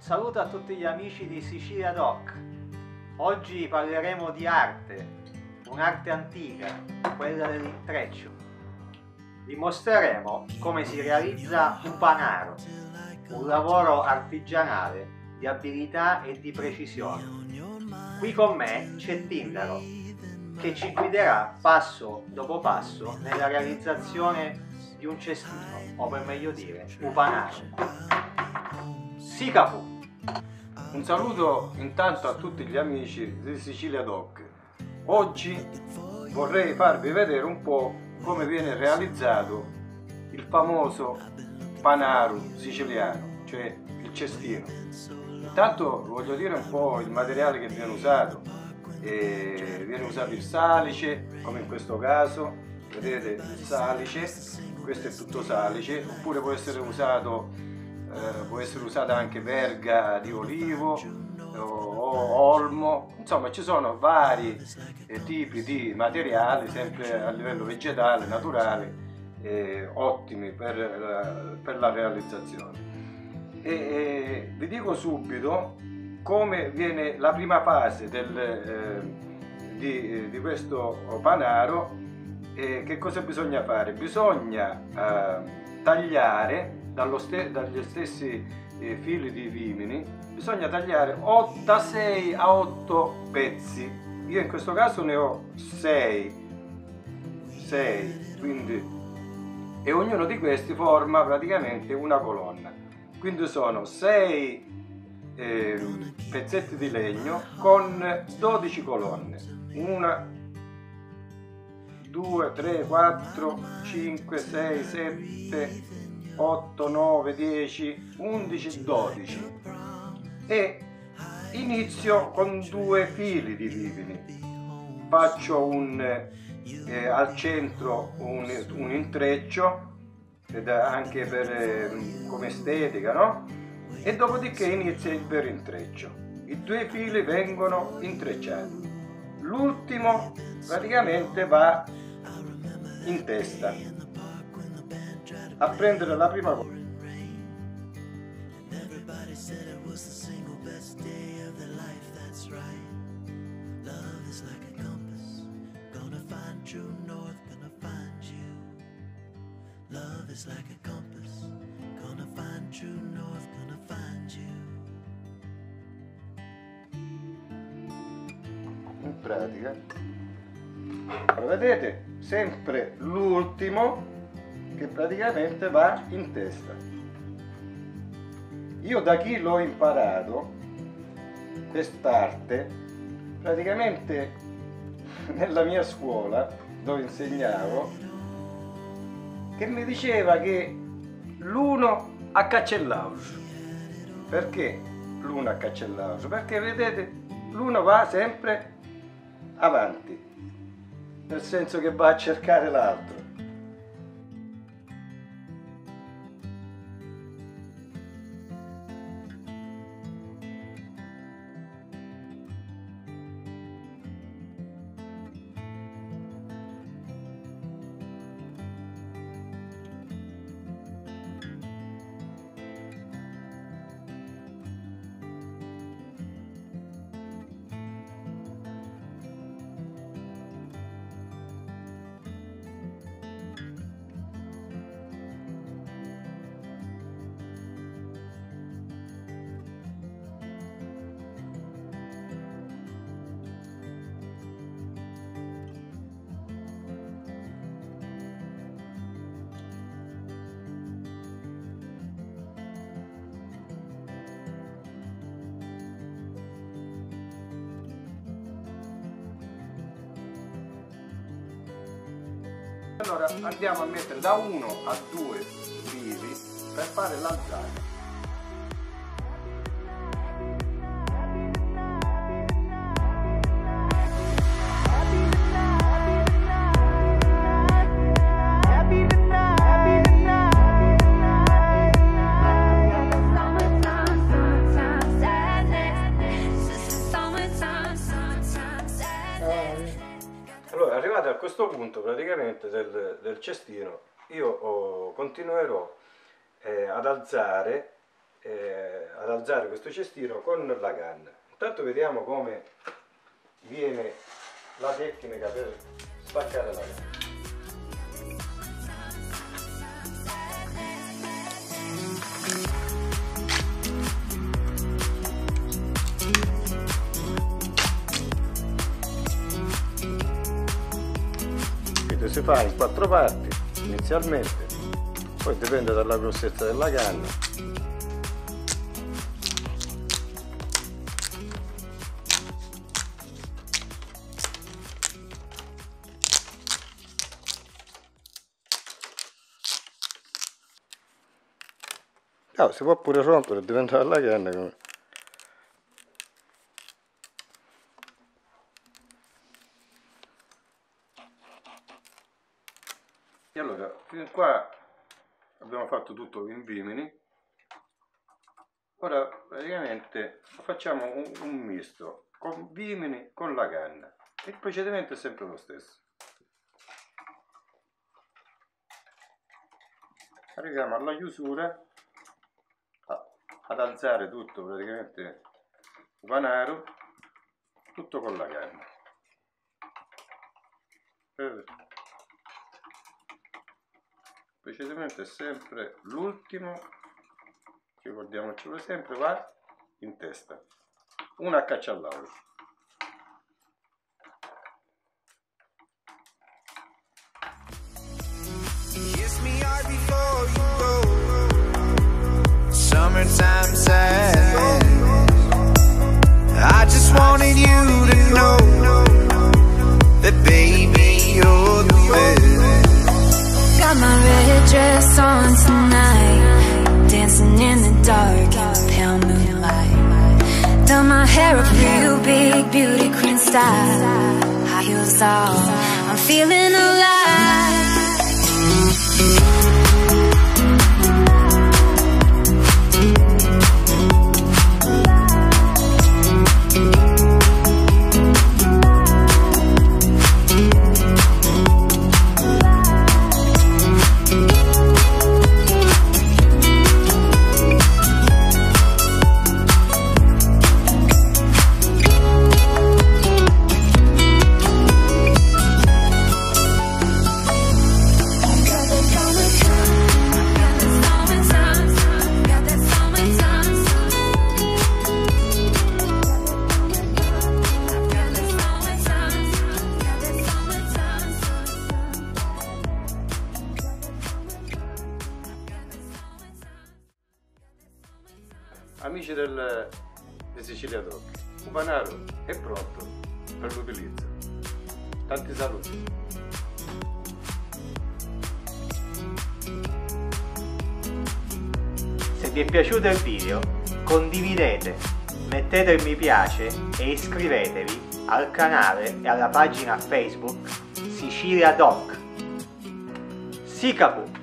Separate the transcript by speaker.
Speaker 1: saluto a tutti gli amici di Sicilia Doc. Oggi parleremo di arte, un'arte antica, quella dell'intreccio. Vi mostreremo come si realizza un panaro, un lavoro artigianale di abilità e di precisione. Qui con me c'è Tindaro, che ci guiderà passo dopo passo nella realizzazione di un cestino, o per meglio dire, un panaro. Sicapu!
Speaker 2: Un saluto intanto a tutti gli amici di Sicilia Doc. Oggi vorrei farvi vedere un po' come viene realizzato il famoso panaro siciliano, cioè il cestino. Intanto voglio dire un po' il materiale che viene usato. Viene usato il salice, come in questo caso, vedete il salice, questo è tutto salice, oppure può essere usata anche verga di olivo o olmo, insomma ci sono vari tipi di materiali, sempre a livello vegetale, naturale, ottimi per la realizzazione. Vi dico subito come viene la prima fase di questo panaro. Che cosa bisogna fare? Bisogna tagliare dagli stessi fili di vimini, bisogna tagliare da 6 a 8 pezzi. Io in questo caso ne ho 6, quindi, e ognuno di questi forma praticamente una colonna. Quindi sono 6 pezzetti di legno con 12 colonne. 1, 2, 3, 4, 5, 6, 7, 8, 9, 10, 11, 12 e inizio con 2 fili di vimini. Faccio al centro un intreccio, anche come estetica, no? E dopodiché inizia il vero intreccio. I 2 fili vengono intrecciati. L'ultimo praticamente va in testa a prendere la prima cosa. In pratica, vedete, sempre l'ultimo che praticamente va in testa. Io da chi l'ho imparato quest'arte, praticamente nella mia scuola dove insegnavo, che mi diceva che l'uno a caccellaus. Perché l'uno a caccellaus? Perché vedete, l'uno va sempre avanti, nel senso che va a cercare l'altro. Allora andiamo a mettere da 1 a 2 fili per fare l'alzata. Allora, arrivati a questo punto praticamente del cestino, io continuerò ad alzare ad alzare questo cestino con la canna. Intanto vediamo come viene la tecnica per spaccare la canna. Si fa in 4 parti inizialmente, poi dipende dalla grossezza della canna. Si può pure rompere, dipende dalla canna. E allora, fin qua abbiamo fatto tutto in vimini. Ora praticamente facciamo un misto con vimini con la canna. Il procedimento è sempre lo stesso. Arriviamo alla chiusura, ad alzare tutto praticamente il panaro, tutto con la canna. Il procedimento è sempre l'ultimo, ricordiamocelo sempre, va in testa, una a caccia all'auro.
Speaker 3: Summertime sadness. I just wanted you to know that baby you're the best.
Speaker 4: Got my red dress on tonight, dancing in the dark in the pale moonlight. Done my hair up real big, beauty queen style, high heels on, I'm feeling alive.
Speaker 2: Amici di Sicilia Doc, il panaro è pronto per l'utilizzo. Tanti saluti.
Speaker 1: Se vi è piaciuto il video, condividete, mettete il mi piace e iscrivetevi al canale e alla pagina Facebook Sicilia Doc. Sikapu!